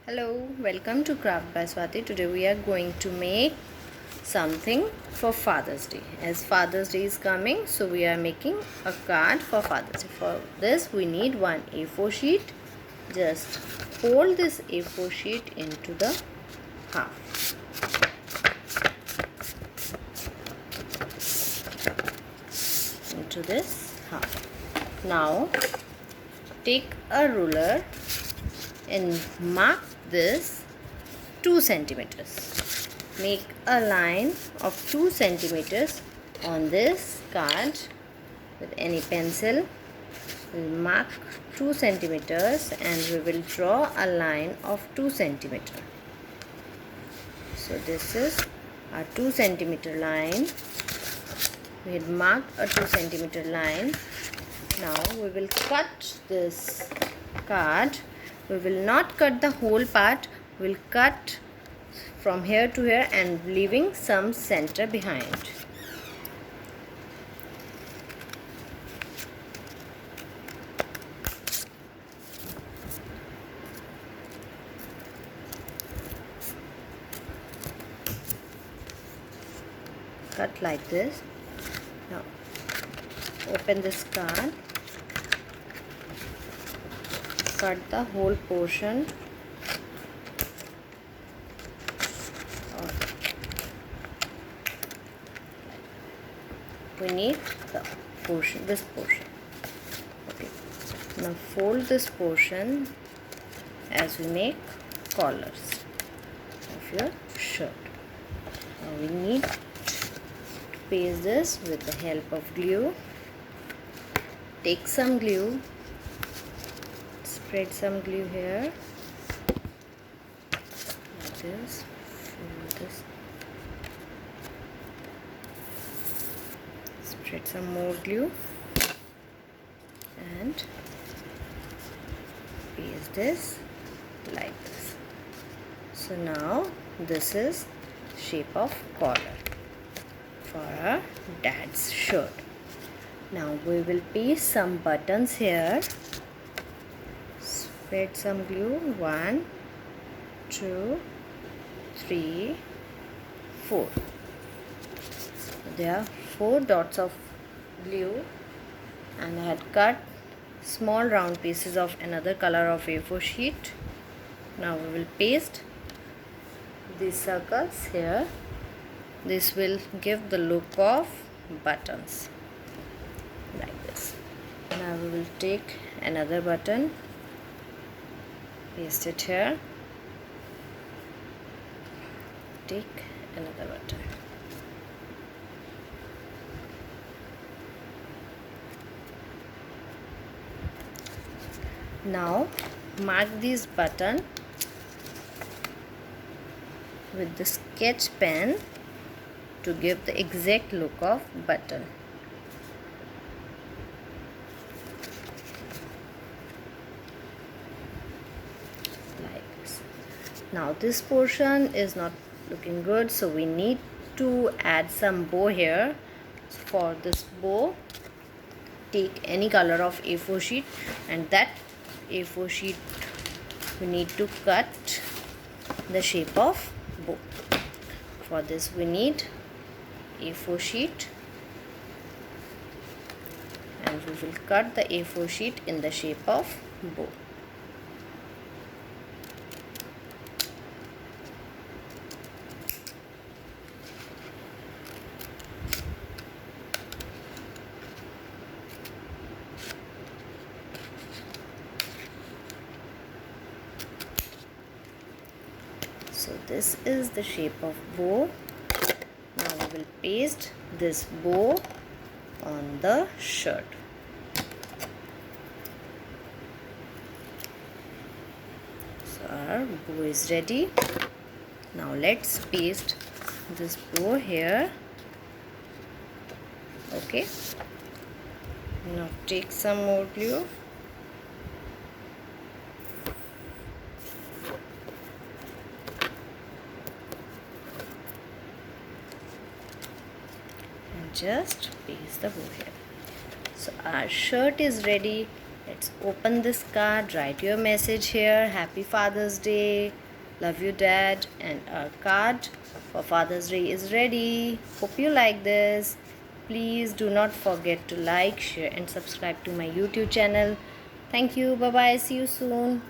Hello, welcome to Craft by Swati. Today we are going to make something for Father's Day. As Father's Day is coming, so we are making a card for Father's Day. For this we need one A4 sheet. Just fold this A4 sheet into the half. Into this half. Now take a ruler and mark this 2 centimeters. Make a line of 2 centimeters on this card with any pencil. We'll mark 2 centimeters and we will draw a line of 2 centimeter. So this is our 2 centimeter line. We had marked a 2 centimeter line. Now we will cut this card. We will not cut the whole part. We will cut from here to here and leaving some center behind. Cut like this. Now open this card. Cut the whole portion we need the portion, this portion. Okay, now fold this portion as we make collars of your shirt. Now we need to paste this with the help of glue. Take some glue, spread some glue here like this, fold this, spread some more glue and paste this like this. So now this is shape of collar for our dad's shirt. Now we will paste some buttons here. Spread some glue. 1, 2, 3, 4. There are 4 dots of glue, and I had cut small round pieces of another color of A4 sheet. Now we will paste these circles here. This will give the look of buttons like this. Now we will take another button, paste it here, take another button. Now mark this button with the sketch pen to give the exact look of button. Like this. Now this portion is not looking good, so we need to add some bow here. For this bow, take any color of A4 sheet, and that A4 sheet we need to cut the shape of bow. For this we need A4 sheet, and we will cut the A4 sheet in the shape of bow. So this is the shape of bow. Now we will paste this bow on the shirt. So our bow is ready. Now let's paste this bow here. Okay. Now take some more glue. Just paste the bow here. So our shirt is ready. Let's open this card. Write your message here. Happy Father's Day. Love you, Dad. And our card for Father's Day is ready. Hope you like this. Please do not forget to like, share and subscribe to my YouTube channel. Thank you. Bye bye. See you soon.